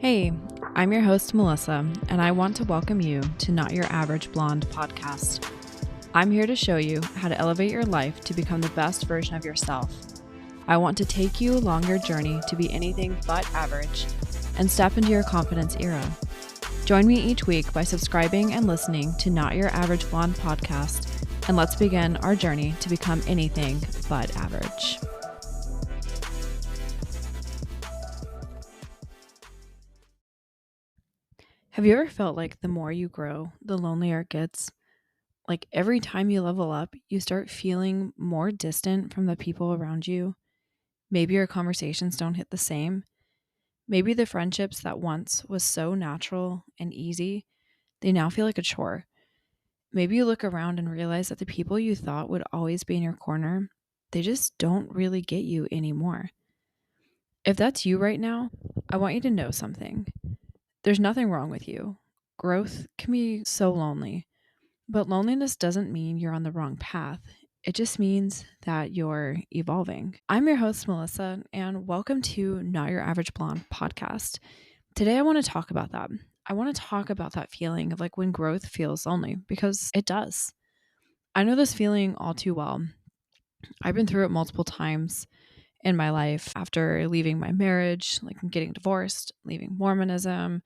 Hey, I'm your host, Melissa, and I want to welcome you to Not Your Average Blonde podcast. I'm here to show you how to elevate your life to become the best version of yourself. I want to take you along your journey to be anything but average and step into your confidence era. Join me each week by subscribing and listening to Not Your Average Blonde podcast, and let's begin our journey to become anything but average. Have you ever felt like the more you grow, the lonelier it gets? Like every time you level up, you start feeling more distant from the people around you. Maybe your conversations don't hit the same. Maybe the friendships that once was so natural and easy, they now feel like a chore. Maybe you look around and realize that the people you thought would always be in your corner, they just don't really get you anymore. If that's you right now, I want you to know something. There's nothing wrong with you. Growth can be so lonely. But loneliness doesn't mean you're on the wrong path. It just means that you're evolving. I'm your host, Melissa, and welcome to Not Your Average Blonde podcast. Today, I want to talk about that. I want to talk about that feeling of like when growth feels lonely, because it does. I know this feeling all too well. I've been through it multiple times in my life after leaving my marriage, like getting divorced, leaving Mormonism,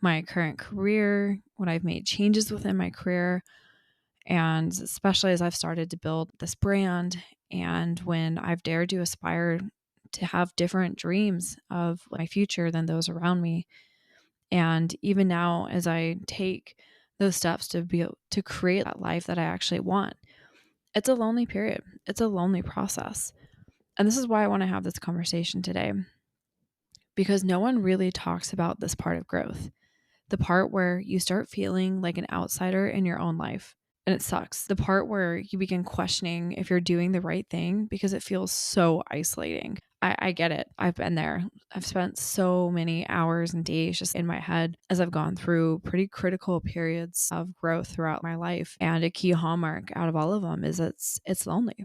my current career, when I've made changes within my career. And especially as I've started to build this brand and when I've dared to aspire to have different dreams of my future than those around me. And even now, as I take those steps to be able to create that life that I actually want, it's a lonely period. It's a lonely process. And this is why I want to have this conversation today, because no one really talks about this part of growth, the part where you start feeling like an outsider in your own life. And it sucks. The part where you begin questioning if you're doing the right thing because it feels so isolating. I get it. I've been there. I've spent so many hours and days just in my head as I've gone through pretty critical periods of growth throughout my life. And a key hallmark out of all of them is it's lonely.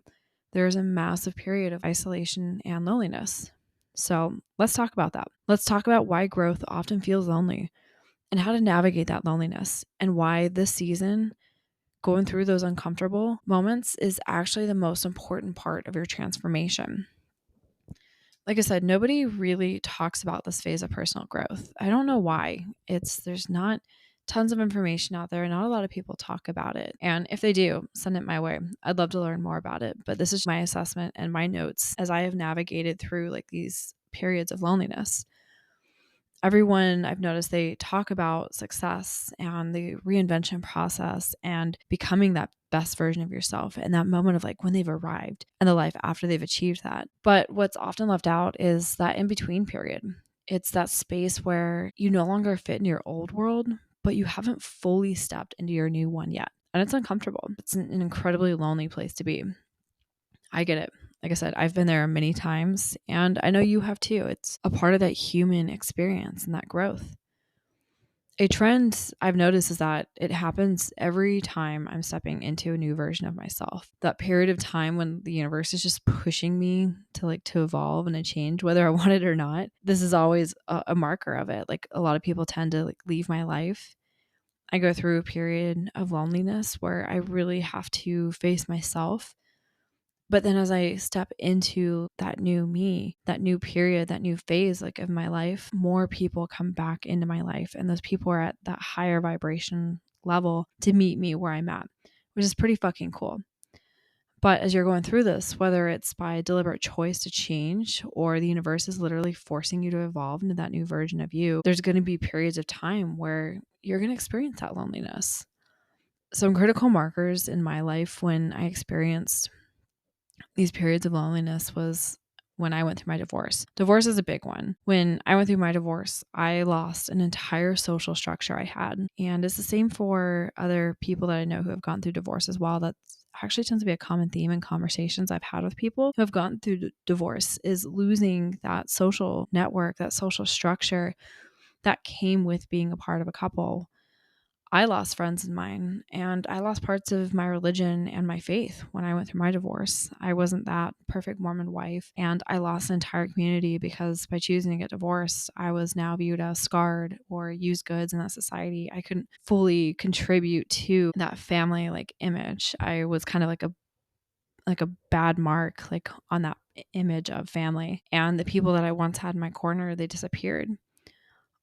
There's a massive period of isolation and loneliness. So let's talk about that. Let's talk about why growth often feels lonely and how to navigate that loneliness, and why this season, going through those uncomfortable moments, is actually the most important part of your transformation. Like I said, nobody really talks about this phase of personal growth. I don't know why. There's not tons of information out there. Not a lot of people talk about it. And if they do, send it my way. I'd love to learn more about it. But this is my assessment and my notes as I have navigated through like these periods of loneliness. Everyone I've noticed, they talk about success and the reinvention process and becoming that best version of yourself and that moment of like when they've arrived and the life after they've achieved that. But what's often left out is that in between period. It's that space where you no longer fit in your old world, but you haven't fully stepped into your new one yet. And it's uncomfortable. It's an incredibly lonely place to be. I get it. Like I said, I've been there many times, and I know you have too. It's a part of that human experience and that growth. A trend I've noticed is that it happens every time I'm stepping into a new version of myself. That period of time when the universe is just pushing me to evolve and to change, whether I want it or not. This is always a marker of it. Like a lot of people tend to leave my life. I go through a period of loneliness where I really have to face myself. But then as I step into that new me, that new period, that new phase of my life, more people come back into my life. And those people are at that higher vibration level to meet me where I'm at, which is pretty fucking cool. But as you're going through this, whether it's by a deliberate choice to change or the universe is literally forcing you to evolve into that new version of you, there's going to be periods of time where you're going to experience that loneliness. Some critical markers in my life when I experienced these periods of loneliness was when I went through my divorce. Divorce is a big one. When I went through my divorce, I lost an entire social structure I had. And it's the same for other people that I know who have gone through divorce as well. That actually tends to be a common theme in conversations I've had with people who have gone through divorce, is losing that social network, that social structure that came with being a part of a couple. I lost friends of mine, and I lost parts of my religion and my faith when I went through my divorce. I wasn't that perfect Mormon wife, and I lost an entire community because by choosing to get divorced, I was now viewed as scarred or used goods in that society. I couldn't fully contribute to that family image. I was kind of like a bad mark on that image of family, and the people that I once had in my corner, they disappeared.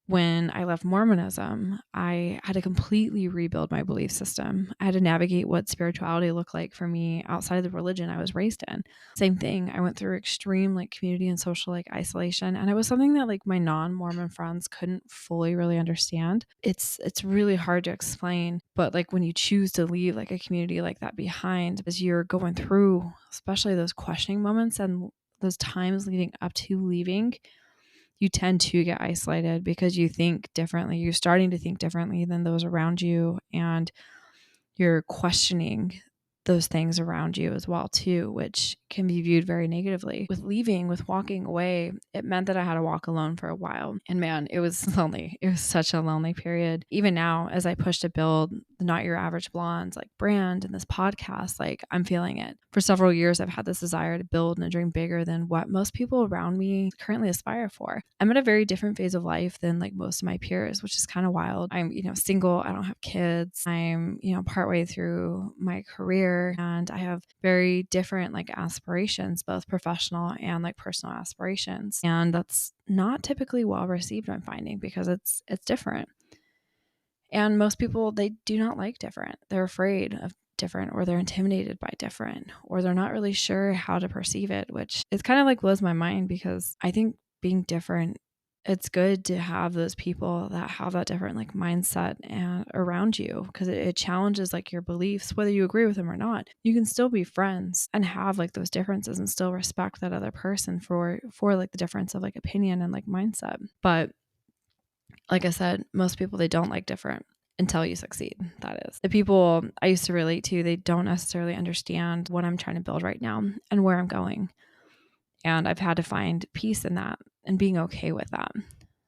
When I left Mormonism, I had to completely rebuild my belief system. I had to navigate what spirituality looked like for me outside of the religion I was raised in. Same thing. I went through extreme community and social isolation, and it was something that my non-Mormon friends couldn't fully really understand. It's really hard to explain, but when you choose to leave a community like that behind, as you're going through, especially those questioning moments and those times leading up to leaving, you tend to get isolated because you think differently. You're starting to think differently than those around you, and you're questioning those things around you as well too, which can be viewed very negatively. With walking away, it meant that I had to walk alone for a while. And man, it was lonely. It was such a lonely period. Even now, as I push to build the Not Your Average Blondes brand and this podcast, I'm feeling it. For several years, I've had this desire to build and a dream bigger than what most people around me currently aspire for. I'm at a very different phase of life than most of my peers, which is kind of wild. I'm, single. I don't have kids. I'm, partway through my career, and I have very different aspirations, both professional and personal aspirations. And that's not typically well received, I'm finding, because it's different. And most people, they do not like different. They're afraid of different, or they're intimidated by different, or they're not really sure how to perceive it, which is kind of blows my mind, because I think being different, it's good to have those people that have that different mindset and around you, because it challenges your beliefs, whether you agree with them or not. You can still be friends and have those differences and still respect that other person for the difference of opinion and mindset. But like I said, most people, they don't like different until you succeed. That is. The people I used to relate to, they don't necessarily understand what I'm trying to build right now and where I'm going. And I've had to find peace in that and being okay with that.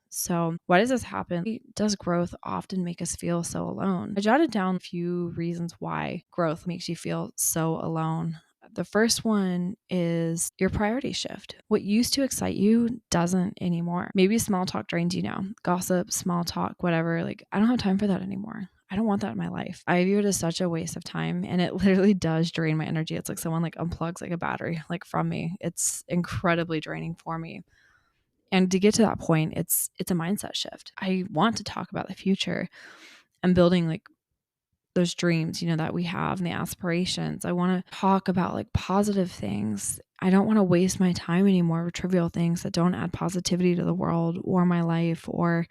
So why does this happen? Does growth often make us feel so alone? I jotted down a few reasons why growth makes you feel so alone. The first one is your priority shift. What used to excite you doesn't anymore. Maybe small talk drains you now. Gossip, small talk, whatever. I don't have time for that anymore. I don't want that in my life. I view it as such a waste of time, and it literally does drain my energy. It's someone unplugs a battery from me. It's incredibly draining for me. And to get to that point, it's a mindset shift. I want to talk about the future and building those dreams, that we have, and the aspirations. I want to talk about positive things. I don't want to waste my time anymore with trivial things that don't add positivity to the world or my life, or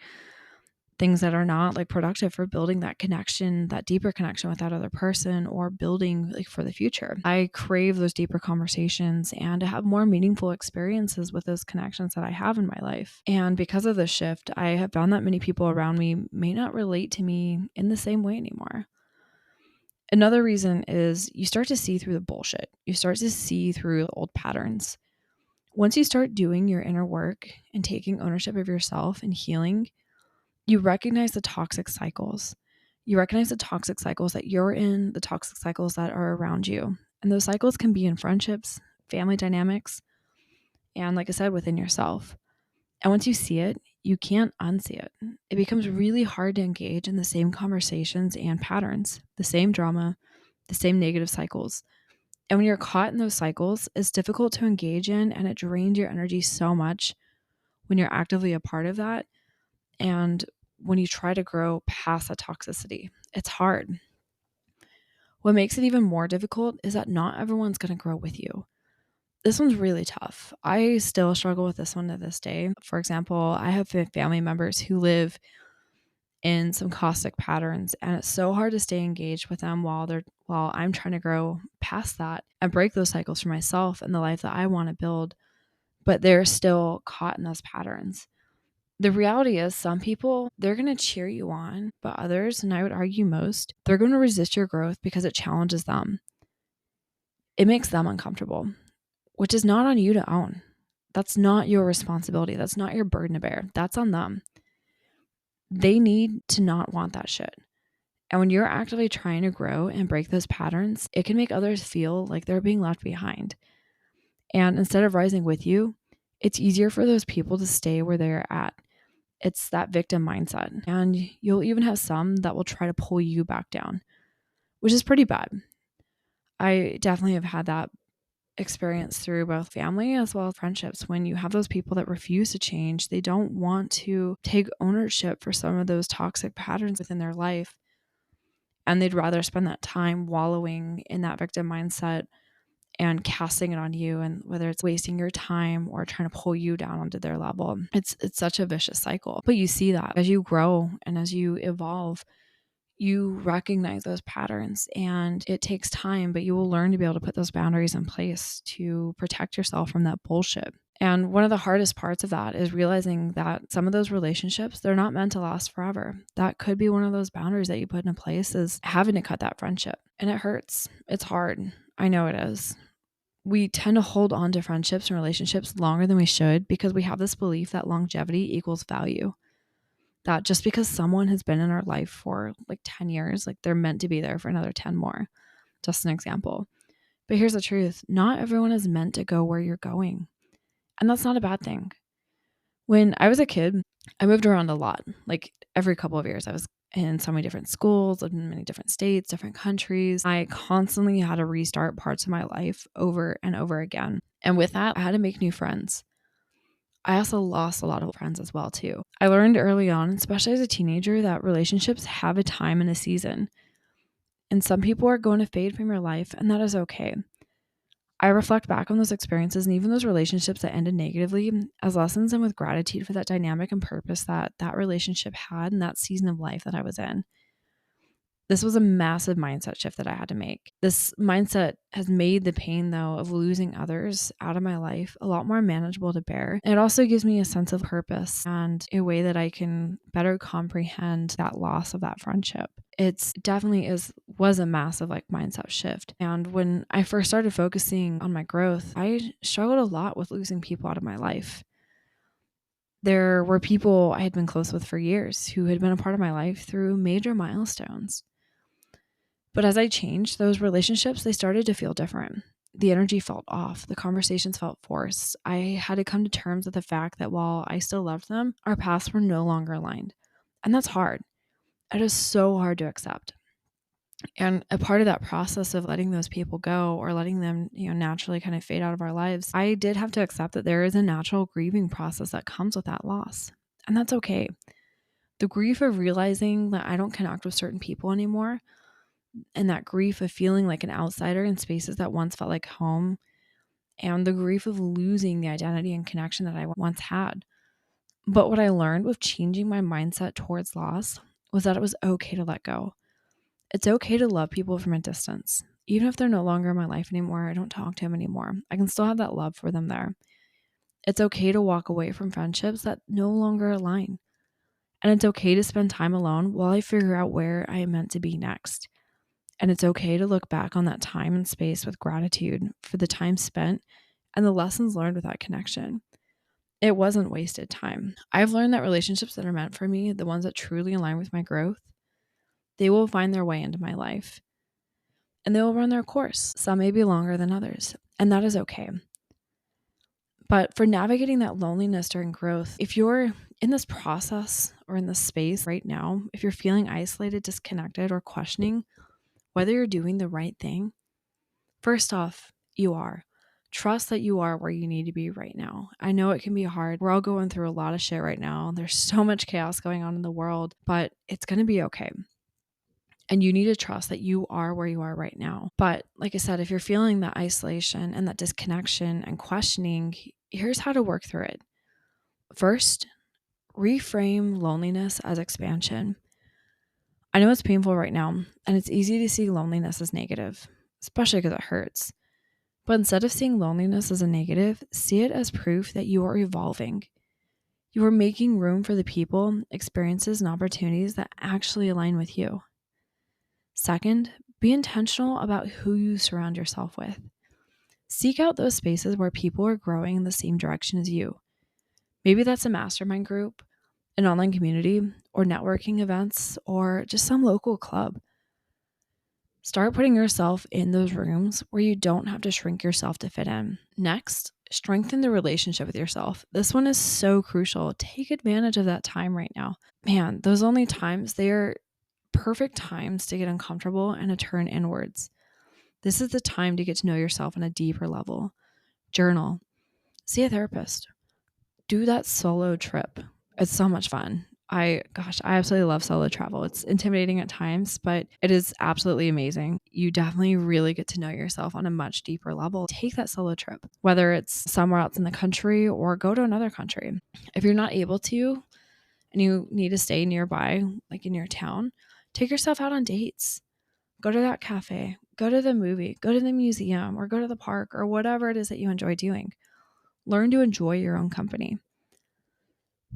things that are not productive for building that connection, that deeper connection with that other person, or building for the future. I crave those deeper conversations and to have more meaningful experiences with those connections that I have in my life. And because of this shift, I have found that many people around me may not relate to me in the same way anymore. Another reason is you start to see through the bullshit. You start to see through old patterns. Once you start doing your inner work and taking ownership of yourself and healing, you recognize the toxic cycles. You recognize the toxic cycles that you're in, the toxic cycles that are around you. And those cycles can be in friendships, family dynamics, and like I said, within yourself. And once you see it, you can't unsee it. It becomes really hard to engage in the same conversations and patterns, the same drama, the same negative cycles. And when you're caught in those cycles, it's difficult to engage in, and it drains your energy so much when you're actively a part of that. And when you try to grow past that toxicity, it's hard. What makes it even more difficult is that not everyone's going to grow with you. This one's really tough. I still struggle with this one to this day. For example, I have family members who live in some caustic patterns, and it's so hard to stay engaged with them while I'm trying to grow past that and break those cycles for myself and the life that I want to build, but they're still caught in those patterns. The reality is, some people, they're going to cheer you on, but others, and I would argue most, they're going to resist your growth because it challenges them. It makes them uncomfortable, which is not on you to own. That's not your responsibility. That's not your burden to bear. That's on them. They need to not want that shit. And when you're actively trying to grow and break those patterns, it can make others feel like they're being left behind. And instead of rising with you, it's easier for those people to stay where they're at. It's that victim mindset. And you'll even have some that will try to pull you back down, which is pretty bad. I definitely have had that experience through both family as well as friendships. When you have those people that refuse to change, they don't want to take ownership for some of those toxic patterns within their life. And they'd rather spend that time wallowing in that victim mindset and casting it on you, and whether it's wasting your time or trying to pull you down onto their level. It's such a vicious cycle. But you see that as you grow and as you evolve, you recognize those patterns, and it takes time, but you will learn to be able to put those boundaries in place to protect yourself from that bullshit. And one of the hardest parts of that is realizing that some of those relationships, they're not meant to last forever. That could be one of those boundaries that you put in place, is having to cut that friendship. And it hurts. It's hard. I know it is. We tend to hold on to friendships and relationships longer than we should because we have this belief that longevity equals value. That just because someone has been in our life for like 10 years, like they're meant to be there for another 10 more. Just an example. But here's the truth. Not everyone is meant to go where you're going. And that's not a bad thing. When I was a kid, I moved around a lot. Like every couple of years, I was in so many different schools, lived in many different states, different countries. I constantly had to restart parts of my life over and over again. And with that, I had to make new friends. I also lost a lot of friends as well too. I learned early on, especially as a teenager, that relationships have a time and a season. And some people are going to fade from your life, and that is okay. I reflect back on those experiences and even those relationships that ended negatively as lessons, and with gratitude for that dynamic and purpose that that relationship had in that season of life that I was in. This was a massive mindset shift that I had to make. This mindset has made the pain, though, of losing others out of my life a lot more manageable to bear. It also gives me a sense of purpose and a way that I can better comprehend that loss of that friendship. It's definitely was a massive mindset shift. And when I first started focusing on my growth, I struggled a lot with losing people out of my life. There were people I had been close with for years who had been a part of my life through major milestones. But as I changed, those relationships, they started to feel different. The energy felt off. The conversations felt forced. I had to come to terms with the fact that while I still loved them, our paths were no longer aligned. And that's hard. It is so hard to accept. And a part of that process of letting those people go, or letting them, naturally kind of fade out of our lives, I did have to accept that there is a natural grieving process that comes with that loss. And that's okay. The grief of realizing that I don't connect with certain people anymore, and that grief of feeling like an outsider in spaces that once felt like home, and the grief of losing the identity and connection that I once had. But what I learned with changing my mindset towards loss was that it was okay to let go. It's okay to love people from a distance. Even if they're no longer in my life anymore, I don't talk to them anymore, I can still have that love for them there. It's okay to walk away from friendships that no longer align. And it's okay to spend time alone while I figure out where I am meant to be next. And it's okay to look back on that time and space with gratitude for the time spent and the lessons learned with that connection. It wasn't wasted time. I've learned that relationships that are meant for me, the ones that truly align with my growth, they will find their way into my life. And they will run their course. Some may be longer than others, and that is okay. But for navigating that loneliness during growth, if you're in this process or in this space right now, if you're feeling isolated, disconnected, or questioning whether you're doing the right thing, first off, you are. Trust that you are where you need to be right now. I know it can be hard. We're all going through a lot of shit right now. There's so much chaos going on in the world, but it's going to be okay. And you need to trust that you are where you are right now. But like I said, if you're feeling that isolation and that disconnection and questioning, here's how to work through it. First, reframe loneliness as expansion. I know it's painful right now, and it's easy to see loneliness as negative, especially because it hurts. But instead of seeing loneliness as a negative, see it as proof that you are evolving. You are making room for the people, experiences, and opportunities that actually align with you. Second, be intentional about who you surround yourself with. Seek out those spaces where people are growing in the same direction as you. Maybe that's a mastermind group, an online community, or networking events, or just some local club. Start putting yourself in those rooms where you don't have to shrink yourself to fit in. Next, strengthen the relationship with yourself. This one is so crucial. Take advantage of that time right now. Man, those only times, they are perfect times to get uncomfortable and to turn inwards. This is the time to get to know yourself on a deeper level. Journal, see a therapist, do that solo trip. It's so much fun. I absolutely love solo travel. It's intimidating at times, but it is absolutely amazing. You definitely really get to know yourself on a much deeper level. Take that solo trip, whether it's somewhere else in the country or go to another country. If you're not able to and you need to stay nearby, like in your town, take yourself out on dates. Go to that cafe, go to the movie, go to the museum, or go to the park, or whatever it is that you enjoy doing. Learn to enjoy your own company.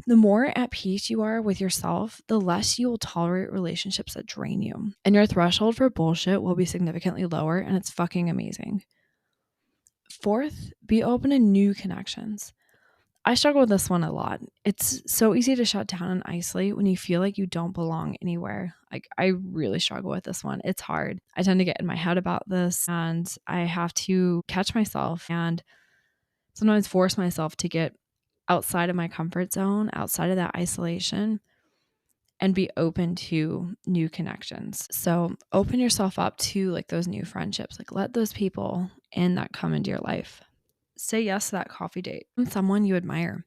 The more at peace you are with yourself, the less you will tolerate relationships that drain you. And your threshold for bullshit will be significantly lower, and it's fucking amazing. Fourth, be open to new connections. I struggle with this one a lot. It's so easy to shut down and isolate when you feel like you don't belong anywhere. Like, I really struggle with this one. It's hard. I tend to get in my head about this, and I have to catch myself and sometimes force myself to get outside of my comfort zone, outside of that isolation, and be open to new connections. So open yourself up to like those new friendships. Like, let those people in that come into your life. Say yes to that coffee date with someone you admire.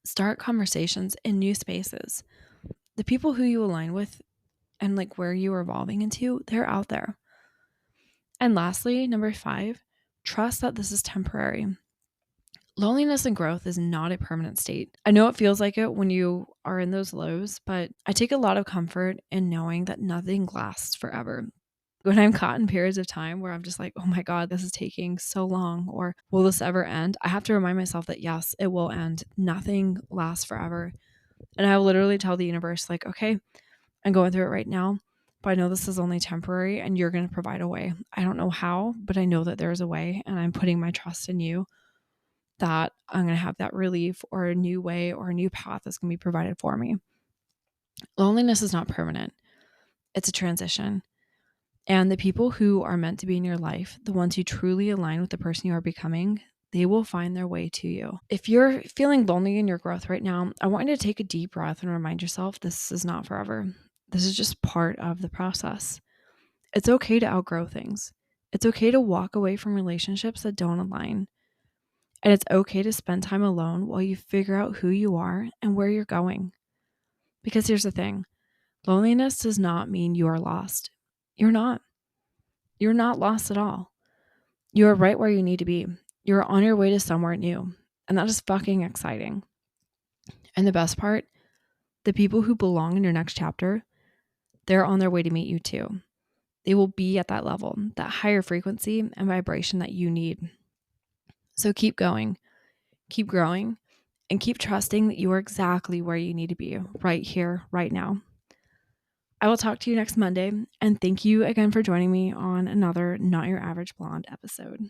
Start conversations in new spaces. The people who you align with and like where you are evolving into, they're out there. And lastly, number 5, trust that this is temporary. Loneliness and growth is not a permanent state. I know it feels like it when you are in those lows, but I take a lot of comfort in knowing that nothing lasts forever. When I'm caught in periods of time where I'm just like, oh my God, this is taking so long, or will this ever end? I have to remind myself that yes, it will end. Nothing lasts forever. And I will literally tell the universe, like, okay, I'm going through it right now, but I know this is only temporary and you're going to provide a way. I don't know how, but I know that there's a way, and I'm putting my trust in you that I'm going to have that relief or a new way or a new path that's going to be provided for me. Loneliness is not permanent. It's a transition. And the people who are meant to be in your life, the ones who truly align with the person you are becoming, they will find their way to you. If you're feeling lonely in your growth right now, I want you to take a deep breath and remind yourself this is not forever. This is just part of the process. It's okay to outgrow things. It's okay to walk away from relationships that don't align. And it's okay to spend time alone while you figure out who you are and where you're going. Because here's the thing, loneliness does not mean you are lost. You're not. You're not lost at all. You are right where you need to be. You're on your way to somewhere new. And that is fucking exciting. And the best part, the people who belong in your next chapter, they're on their way to meet you too. They will be at that level, that higher frequency and vibration that you need. So keep going, keep growing, and keep trusting that you are exactly where you need to be right here, right now. I will talk to you next Monday, and thank you again for joining me on another Not Your Average Blonde episode.